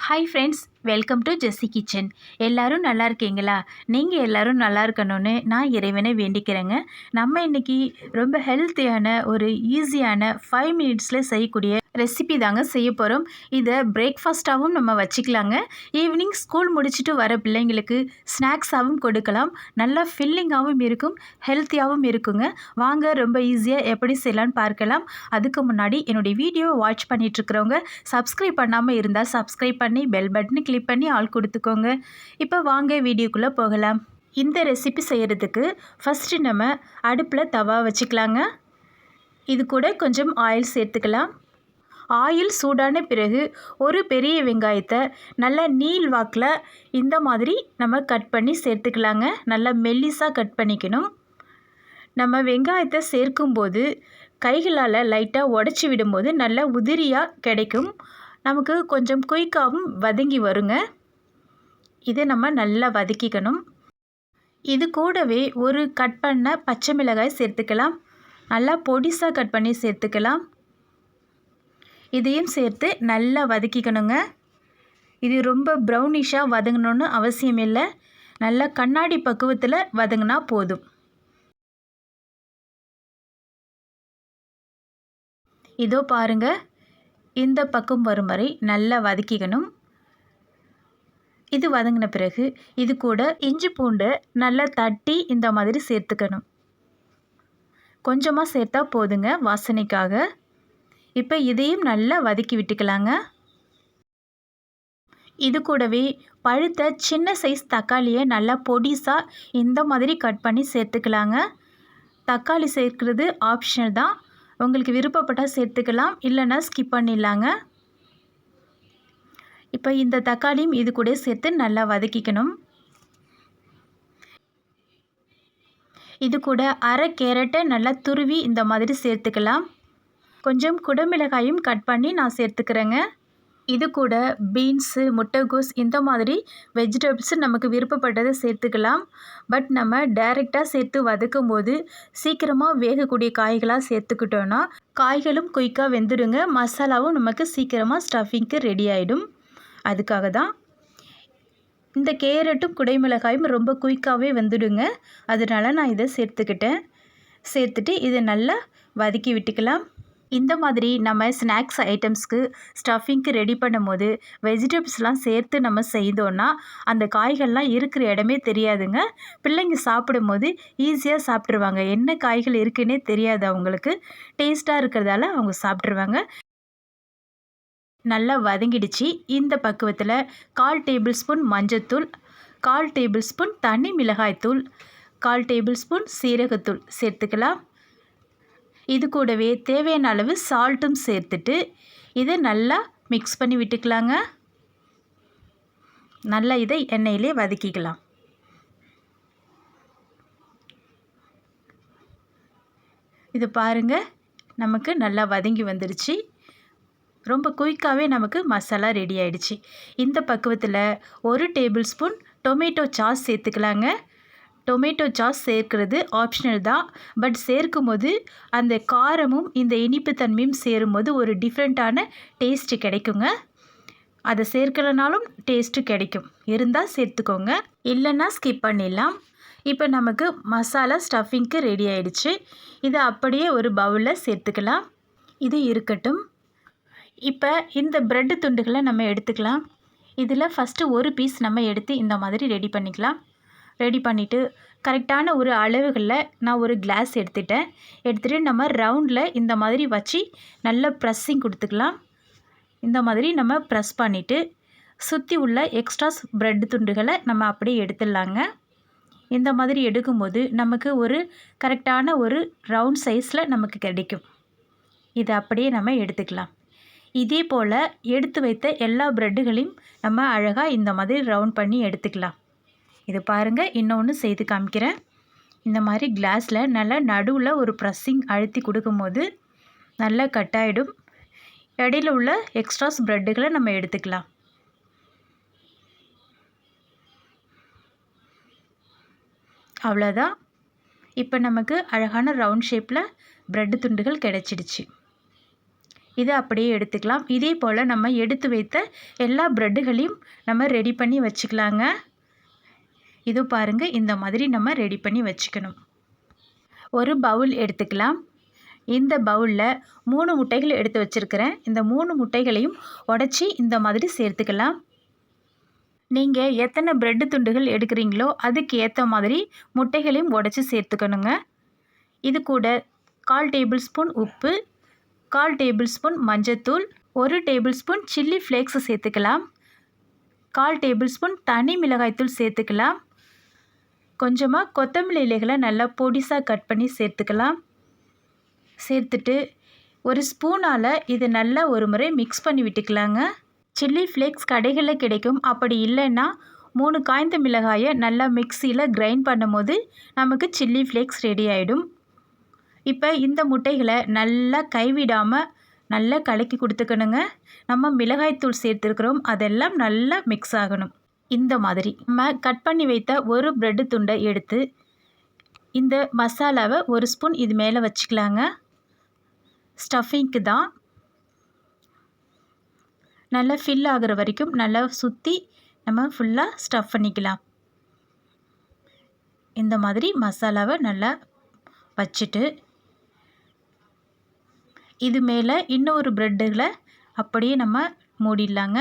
Hi friends, welcome to Jessie kitchen. எல்லாரும் நல்லா இருக்கீங்களா? நீங்கள் எல்லாரும் நல்லா இருக்கணும்னு நான் இறைவனை வேண்டிக்கிறேங்க. நம்ம இன்றைக்கி ரொம்ப ஹெல்த்தியான ஒரு ஈஸியான 5 மினிட்ஸில் செய்யக்கூடிய ரெசிபி தாங்க செய்ய போகிறோம். இதை பிரேக்ஃபாஸ்ட்டாகவும் நம்ம வச்சுக்கலாங்க. ஈவினிங் ஸ்கூல் முடிச்சுட்டு வர பிள்ளைங்களுக்கு ஸ்நாக்ஸாகவும் கொடுக்கலாம். நல்லா ஃபில்லிங்காகவும் இருக்கும், ஹெல்த்தியாகவும் இருக்குங்க. வாங்க ரொம்ப ஈஸியாக எப்படி செய்யலான்னு பார்க்கலாம். அதுக்கு முன்னாடி என்னுடைய வீடியோவை வாட்ச் பண்ணிகிட்ருக்கிறவங்க சப்ஸ்கிரைப் பண்ணாமல் இருந்தால் சப்ஸ்கிரைப் பண்ணி பெல் பட்டனை கிளிக் பண்ணி ஆல் கொடுத்துக்கோங்க. இப்போ வாங்க வீடியோக்குள்ளே போகலாம். இந்த ரெசிபி செய்கிறதுக்கு ஃபஸ்ட்டு நம்ம அடுப்பில் தவா வச்சுக்கலாங்க. இது கூட கொஞ்சம் ஆயில் சேர்த்துக்கலாம். ஆயில் சூடான பிறகு ஒரு பெரிய வெங்காயத்தை நல்லா நீள் வாக்கில் இந்த மாதிரி நம்ம கட் பண்ணி சேர்த்துக்கலாங்க. நல்லா மெல்லிஸாக கட் பண்ணிக்கணும். நம்ம வெங்காயத்தை சேர்க்கும்போது கைகளால் லைட்டாக உடச்சி விடும்போது நல்லா உதிரியாக கிடைக்கும். நமக்கு கொஞ்சம் குயிக்காகவும் வதங்கி வருங்க. இதை நம்ம நல்லா வதக்கிக்கணும். இது கூடவே ஒரு கட் பண்ண பச்சை மிளகாய் சேர்த்துக்கலாம். நல்லா பொடிசாக கட் பண்ணி சேர்த்துக்கலாம். இதையும் சேர்த்து நல்லா வதக்கிக்கணுங்க. இது ரொம்ப ப்ரௌனிஷாக வதங்கணுன்னு அவசியம் இல்லை. நல்லா கண்ணாடி பக்குவத்தில் வதங்கினா போதும். இதோ பாருங்கள், இந்த பக்கம் வரும் வரை நல்லா வதக்கிக்கணும். இது வதங்கின பிறகு இது கூட இஞ்சி பூண்டு நல்லா தட்டி இந்த மாதிரி சேர்த்துக்கணும். கொஞ்சமாக சேர்த்தா போதுங்க வாசனைக்காக. இப்போ இதையும் நல்லா வதக்கி விட்டுக்கலாங்க. இது கூடவே பழுத்த சின்ன சைஸ் தக்காளியை நல்லா பொடிசாக இந்த மாதிரி கட் பண்ணி சேர்த்துக்கலாங்க. தக்காளி சேர்க்கிறது ஆப்ஷனல் தான். உங்களுக்கு விருப்பப்பட்டால் சேர்த்துக்கலாம், இல்லைன்னா ஸ்கிப் பண்ணிடலாங்க. இப்போ இந்த தக்காளியும் இது கூட சேர்த்து நல்லா வதக்கிக்கணும். இது கூட அரை கேரட்டை நல்லா துருவி இந்த மாதிரி சேர்த்துக்கலாம். கொஞ்சம் குடமிளகாயும் கட் பண்ணி நான் சேர்த்துக்கிறேங்க. இது கூட பீன்ஸு, முட்டைகோஸ் இந்த மாதிரி வெஜிடபிள்ஸு நமக்கு விருப்பப்பட்டதை சேர்த்துக்கலாம். பட் நம்ம டைரெக்டாக சேர்த்து வதக்கும் போது சீக்கிரமாக வேகக்கூடிய காய்களாக சேர்த்துக்கிட்டோன்னா காய்களும் குயிக்காக வெந்துடுங்க. மசாலாவும் நமக்கு சீக்கிரமாக ஸ்டஃபிங்க்கு ரெடி ஆகிடும். அதுக்காக தான் இந்த கேரட்டும் குடைமிளகாயும் ரொம்ப குயிக்காகவே வந்துடுங்க. அதனால நான் இதை சேர்த்துக்கிட்டேன். சேர்த்துட்டு இதை நல்லா வதக்கி விட்டுக்கலாம். இந்த மாதிரி நம்ம ஸ்நாக்ஸ் ஐட்டம்ஸ்க்கு ஸ்டஃபிங்க்கு ரெடி பண்ணும் போது வெஜிடபிள்ஸ்லாம் சேர்த்து நம்ம செய்தோன்னா அந்த காய்கள்லாம் இருக்கிற இடமே தெரியாதுங்க. பிள்ளைங்க சாப்பிடும் போது ஈஸியாக சாப்பிட்ருவாங்க. என்ன காய்கள் இருக்குன்னே தெரியாது அவங்களுக்கு. டேஸ்ட்டாக இருக்கிறதால அவங்க சாப்பிட்ருவாங்க. நல்லா வதங்கிடுச்சு. இந்த பக்குவத்தில் 1/4 டேபிள் ஸ்பூன் மஞ்சத்தூள், 1/4 டேபிள் ஸ்பூன் தனி மிளகாய்த்தூள், 1/4 டேபிள் ஸ்பூன் சீரகத்தூள் சேர்த்துக்கலாம். இது கூடவே தேவையான அளவு சால்ட்டும் சேர்த்துட்டு இதை நல்லா மிக்ஸ் பண்ணி விட்டுக்கலாங்க. நல்லா இதை எண்ணெயிலே வதக்கிக்கலாம். இது பாருங்கள், நமக்கு நல்லா வதங்கி வந்துடுச்சு. ரொம்ப குயிக்காகவே நமக்கு மசாலா ரெடி ஆகிடுச்சு. இந்த பக்குவத்தில் 1 டேபிள் ஸ்பூன் டொமேட்டோ சாஸ் சேர்த்துக்கலாங்க. டொமேட்டோ சாஸ் சேர்க்கிறது ஆப்ஷனல் தான். பட் சேர்க்கும்போது அந்த காரமும் இந்த இனிப்பு தன்மையும் சேரும்போது ஒரு டிஃப்ரெண்ட்டான டேஸ்ட்டு கிடைக்குங்க. அதை சேர்க்கலைனாலும் டேஸ்ட்டு கிடைக்கும். இருந்தால் சேர்த்துக்கோங்க, இல்லைன்னா ஸ்கிப் பண்ணிடலாம். இப்போ நமக்கு மசாலா ஸ்டஃபிங்க்கு ரெடி ஆகிடுச்சு. இதை அப்படியே ஒரு பவுலில் சேர்த்துக்கலாம். இது இருக்கட்டும். இப்போ இந்த ப்ரெட்டு துண்டுகளை நம்ம எடுத்துக்கலாம். இதில் ஃபஸ்ட்டு ஒரு பீஸ் நம்ம எடுத்து இந்த மாதிரி ரெடி பண்ணிக்கலாம். ரெடி பண்ணிவிட்டு கரெக்டான ஒரு அளவுகளில் நான் ஒரு கிளாஸ் எடுத்துகிட்டு நம்ம ரவுண்டில் இந்த மாதிரி வச்சு நல்லா ப்ரெஸ்ஸிங் கொடுத்துக்கலாம். இந்த மாதிரி நம்ம ப்ரெஸ் பண்ணிவிட்டு சுற்றி உள்ள எக்ஸ்ட்ராஸ் ப்ரெட் துண்டுகளை நம்ம அப்படியே எடுத்துடலாங்க. இந்த மாதிரி எடுக்கும்போது நமக்கு ஒரு கரெக்டான ஒரு ரவுண்ட் சைஸில் நமக்கு கிடைக்கும். இதை அப்படியே நம்ம எடுத்துக்கலாம். இதே போல் எடுத்து வைத்த எல்லா ப்ரெட்டுகளையும் நம்ம அழகாக இந்த மாதிரி ரவுண்ட் பண்ணி எடுத்துக்கலாம். இது பாருங்கள், இன்னொன்று செய்து காமிக்கிறேன். இந்த மாதிரி கிளாஸில் நல்லா நடுவில் ஒரு ப்ரெஸ்ஸிங் அழுத்தி கொடுக்கும்போது நல்லா கட் ஆகிடும். இடையில உள்ள எக்ஸ்ட்ராஸ் ப்ரெட்டுகளை நம்ம எடுத்துக்கலாம். அவ்வளோதான். இப்போ நமக்கு அழகான ரவுண்ட் ஷேப்பில் ப்ரெட்டு துண்டுகள் கிடச்சிடுச்சு. இதை அப்படியே எடுத்துக்கலாம். இதே போல் நம்ம எடுத்து வைத்த எல்லா ப்ரெட்டுகளையும் நம்ம ரெடி பண்ணி வச்சுக்கலாங்க. இது பாருங்கள், இந்த மாதிரி நம்ம ரெடி பண்ணி வச்சுக்கணும். ஒரு பவுல் எடுத்துக்கலாம். இந்த பவுலில் 3 முட்டைகள் எடுத்து வச்சுருக்கிறேன். இந்த 3 முட்டைகளையும் உடச்சி இந்த மாதிரி சேர்த்துக்கலாம். நீங்கள் எத்தனை ப்ரெட்டு துண்டுகள் எடுக்கிறீங்களோ அதுக்கு ஏற்ற மாதிரி முட்டைகளையும் உடச்சி சேர்த்துக்கணுங்க. இது கூட 1/4 டேபிள் ஸ்பூன் உப்பு, 1/4 டேபிள் ஸ்பூன் மஞ்சத்தூள், 1 டேபிள் ஸ்பூன் சில்லி ஃப்ளேக்ஸ் சேர்த்துக்கலாம், 1/4 டேபிள் ஸ்பூன் தனி மிளகாய்த்தூள் சேர்த்துக்கலாம், கொஞ்சமாக கொத்தமல்லி இலைகளை நல்லா பொடிசாக கட் பண்ணி சேர்த்துக்கலாம். சேர்த்துட்டு ஒரு ஸ்பூனால் இது நல்லா ஒரு முறை மிக்ஸ் பண்ணி விட்டுக்கலாங்க. சில்லி ஃப்ளேக்ஸ் கடைகளில் கிடைக்கும். அப்படி இல்லைன்னா 3 காய்ந்த மிளகாயை நல்லா மிக்சியில் கிரைண்ட் பண்ணும்போது நமக்கு சில்லி ஃப்ளேக்ஸ் ரெடி ஆகிடும். இப்போ இந்த முட்டைகளை நல்லா கைவிடாமல் நல்லா கலக்கி கொடுத்துக்கணுங்க. நம்ம மிளகாய்த்தூள் சேர்த்துருக்குறோம், அதெல்லாம் நல்லா மிக்ஸ் ஆகணும். இந்த மாதிரி நம்ம கட் பண்ணி வைத்த ஒரு ப்ரெட்டு துண்டை எடுத்து இந்த மசாலாவை ஒரு ஸ்பூன் இது மேலே வச்சுக்கலாங்க. ஸ்டஃபிங்க்கு தான். நல்லா ஃபில் ஆகிற வரைக்கும் நல்லா சுற்றி நம்ம ஃபுல்லாக ஸ்டஃப் பண்ணிக்கலாம். இந்த மாதிரி மசாலாவை நல்லா வச்சுட்டு இது மேலே இன்னொரு ப்ரெட்டுகளை அப்படியே நம்ம மூடிடலாங்க.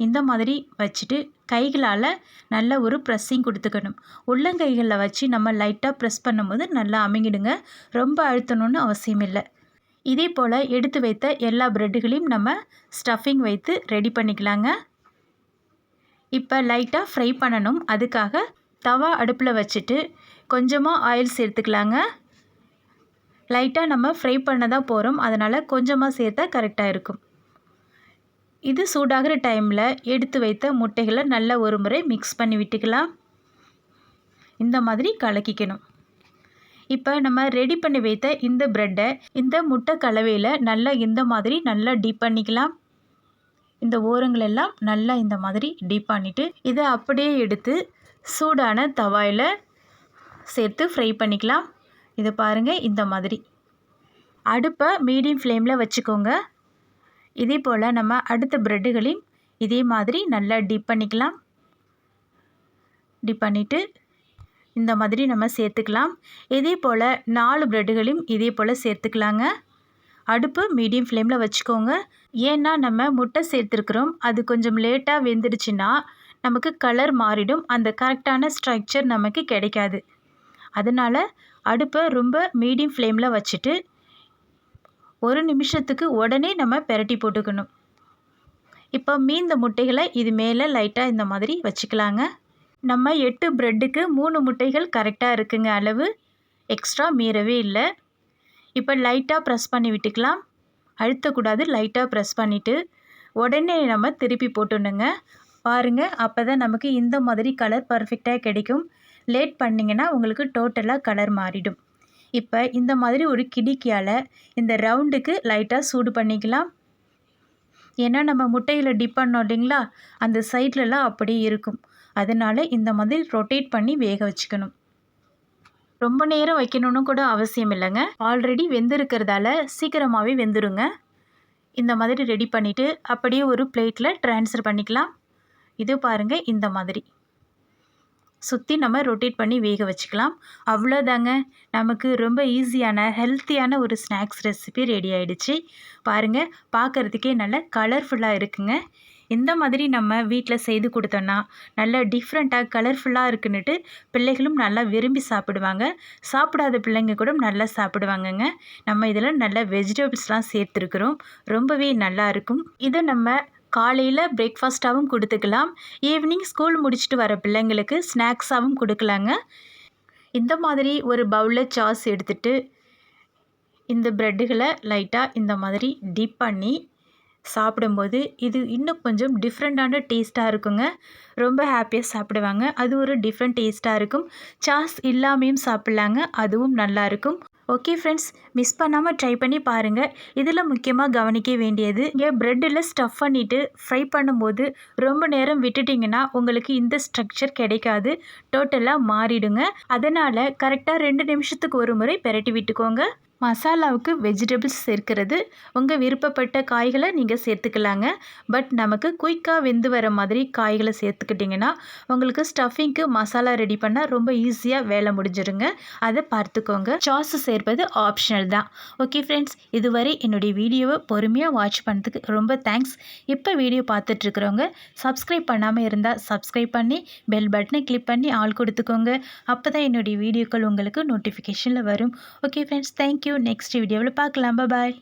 இந்த மாதிரி வச்சுட்டு கைகளால் நல்ல ஒரு ப்ரெஸ்ஸிங் கொடுத்துக்கணும். உள்ளங்கைகளில் வச்சு நம்ம லைட்டாக ப்ரெஸ் பண்ணும்போது நல்லா அமுங்கிடுங்க. ரொம்ப அழுத்தணும்னு அவசியம் இல்லை. இதே போல் எடுத்து வைத்த எல்லா ப்ரெட்டுகளையும் நம்ம ஸ்டஃபிங் வைத்து ரெடி பண்ணிக்கலாங்க. இப்போ லைட்டாக ஃப்ரை பண்ணணும். அதுக்காக தவா அடுப்பில் வச்சுட்டு கொஞ்சமாக ஆயில் சேர்த்துக்கலாங்க. லைட்டாக நம்ம ஃப்ரை பண்ண தான் போகிறோம், அதனால் கொஞ்சமாக சேர்த்தா கரெக்டாக இருக்கும். இது சூடாகிற டைமில் எடுத்து வைத்த முட்டைகளை நல்லா ஒரு முறை மிக்ஸ் பண்ணி விட்டுக்கலாம். இந்த மாதிரி கலக்கிக்கணும். இப்போ நம்ம ரெடி பண்ணி வைத்த இந்த ப்ரெட்டை இந்த முட்டை கலவையில் நல்லா இந்த மாதிரி நல்லா டீப் பண்ணிக்கலாம். இந்த ஓரங்களெல்லாம் நல்லா இந்த மாதிரி டீப் பண்ணிவிட்டு இதை அப்படியே எடுத்து சூடான தவாயில் சேர்த்து ஃப்ரை பண்ணிக்கலாம். இது பாருங்கள், இந்த மாதிரி அடுப்பை மீடியம் ஃப்ளேமில் வச்சுக்கோங்க. இதே போல் நம்ம அடுத்த ப்ரெட்டுகளையும் இதே மாதிரி நல்லா டிப் பண்ணிக்கலாம். டிப் பண்ணிவிட்டு இந்த மாதிரி நம்ம சேர்த்துக்கலாம். இதே போல் 4 ப்ரெட்டுகளையும் இதே போல் சேர்த்துக்கலாங்க. அடுப்பு மீடியம் ஃப்ளேமில் வச்சுக்கோங்க. ஏன்னா நம்ம முட்டை சேர்த்துருக்குறோம், அது கொஞ்சம் லேட்டாக வெந்துடுச்சுன்னா நமக்கு கலர் மாறிடும், அந்த கரெக்டான ஸ்ட்ரக்சர் நமக்கு கிடைக்காது. அதனால் அடுப்பை ரொம்ப மீடியம் ஃப்ளேமில் வச்சுட்டு 1 நிமிஷத்துக்கு உடனே நம்ம பெரட்டி போட்டுக்கணும். இப்போ மீந்த முட்டைகளை இது மேலே லைட்டாக இந்த மாதிரி வச்சுக்கலாங்க. நம்ம 8 ப்ரெட்டுக்கு 3 முட்டைகள் கரெக்டாக இருக்குங்க அளவு, எக்ஸ்ட்ரா மீறவே இல்லை. இப்போ லைட்டாக ப்ரெஸ் பண்ணி விட்டுக்கலாம். அழுத்தக்கூடாது, லைட்டாக ப்ரெஸ் பண்ணிவிட்டு உடனே நம்ம திருப்பி போட்டுணுங்க. பாருங்கள், அப்போ தான் நமக்கு இந்த மாதிரி கலர் பர்ஃபெக்டாக கிடைக்கும். லேட் பண்ணிங்கன்னா உங்களுக்கு டோட்டலாக கலர் மாறிடும். இப்போ இந்த மாதிரி ஒரு கிடிக்கியால் இந்த ரவுண்டுக்கு லைட்டாக சூடு பண்ணிக்கலாம். ஏன்னா நம்ம முட்டையில் டிப் பண்ணோம் இல்லைங்களா, அந்த சைட்லலாம் அப்படியே இருக்கும். அதனால் இந்த மாதிரி ரொட்டேட் பண்ணி வேக வச்சுக்கணும். ரொம்ப நேரம் வைக்கணும்னு கூட அவசியம் இல்லைங்க. ஆல்ரெடி வெந்திருக்கிறதால சீக்கிரமாகவே வெந்துருங்க. இந்த மாதிரி ரெடி பண்ணிவிட்டு அப்படியே ஒரு பிளேட்டில் ட்ரான்ஸ்ஃபர் பண்ணிக்கலாம். இது பாருங்கள், இந்த மாதிரி சுற்றி நம்ம ரொட்டேட் பண்ணி வேக வச்சுக்கலாம். அவ்வளோதாங்க, நமக்கு ரொம்ப ஈஸியான ஹெல்த்தியான ஒரு ஸ்நாக்ஸ் ரெசிபி ரெடி ஆகிடுச்சு. பாருங்கள், பார்க்குறதுக்கே நல்ல கலர்ஃபுல்லாக இருக்குங்க. இந்த மாதிரி நம்ம வீட்டில் செய்து கொடுத்தோன்னா நல்லா டிஃப்ரெண்ட்டாக கலர்ஃபுல்லாக இருக்குன்னுட்டு பிள்ளைகளும் நல்லா விரும்பி சாப்பிடுவாங்க. சாப்பிடாத பிள்ளைங்க கூட நல்லா சாப்பிடுவாங்கங்க. நம்ம இதில் நல்ல வெஜிடபிள்ஸ்லாம் சேர்த்துருக்குறோம், ரொம்பவே நல்லா இருக்கும். இதை நம்ம காலையில் பிரேக்ஃபாஸ்ட்டாகவும் கொடுத்துக்கலாம், ஈவினிங் ஸ்கூல் முடிச்சுட்டு வர பிள்ளைங்களுக்கு ஸ்நாக்ஸாகவும் கொடுக்கலாங்க. இந்த மாதிரி ஒரு பவுலில் சாஸ் எடுத்துகிட்டு இந்த ப்ரெட்டுகளை லைட்டாக இந்த மாதிரி டிப் பண்ணி சாப்பிடும்போது இது இன்னும் கொஞ்சம் டிஃப்ரெண்ட்டான டேஸ்ட்டாக இருக்குங்க. ரொம்ப ஹாப்பியாக சாப்பிடுவாங்க. அது ஒரு டிஃப்ரெண்ட் டேஸ்ட்டாக இருக்கும். சாஸ் இல்லாமையும் சாப்பிட்லாங்க, அதுவும் நல்லாயிருக்கும். ஓகே ஃப்ரெண்ட்ஸ், மிஸ் பண்ணாமல் ட்ரை பண்ணி பாருங்கள். இதில் முக்கியமாக கவனிக்க வேண்டியது, இங்கே ப்ரெட்டில் ஸ்டஃப் பண்ணிவிட்டு ஃப்ரை பண்ணும்போது ரொம்ப நேரம் விட்டுட்டிங்கன்னா உங்களுக்கு இந்த ஸ்ட்ரக்சர் கிடைக்காது, டோட்டலாக மாறிடுங்க. அதனால் கரெக்டாக 2 நிமிஷத்துக்கு ஒரு முறை பெரட்டி விட்டுக்கோங்க. மசாலாவுக்கு வெஜிடபிள்ஸ் சேர்க்கிறது உங்கள் விருப்பப்பட்ட காய்களை நீங்கள் சேர்த்துக்கலாங்க. பட் நமக்கு குயிக்காக வெந்து வர மாதிரி காய்களை சேர்த்துக்கிட்டிங்கன்னா உங்களுக்கு ஸ்டஃபிங்க்கு மசாலா ரெடி பண்ணால் ரொம்ப ஈஸியாக வேலை முடிஞ்சிருங்க. அதை பார்த்துக்கோங்க. சாஸ் சேர்ப்பது ஆப்ஷனல் தான். ஓகே ஃப்ரெண்ட்ஸ், இதுவரை என்னுடைய வீடியோவை பொறுமையாக வாட்ச் பண்ணதுக்கு ரொம்ப தேங்க்ஸ். இப்போ வீடியோ பார்த்துட்ருக்குறவங்க சப்ஸ்கிரைப் பண்ணாமல் இருந்தால் சப்ஸ்கிரைப் பண்ணி பெல் பட்டனை கிளிக் பண்ணி ஆல் கொடுத்துக்கோங்க. அப்போ தான் என்னுடைய வீடியோக்கள் உங்களுக்கு நோட்டிஃபிகேஷனில் வரும். Okay friends, thank you. நெக்ஸ்ட் வீடியோவில் பார்க்கலாம். பாய்.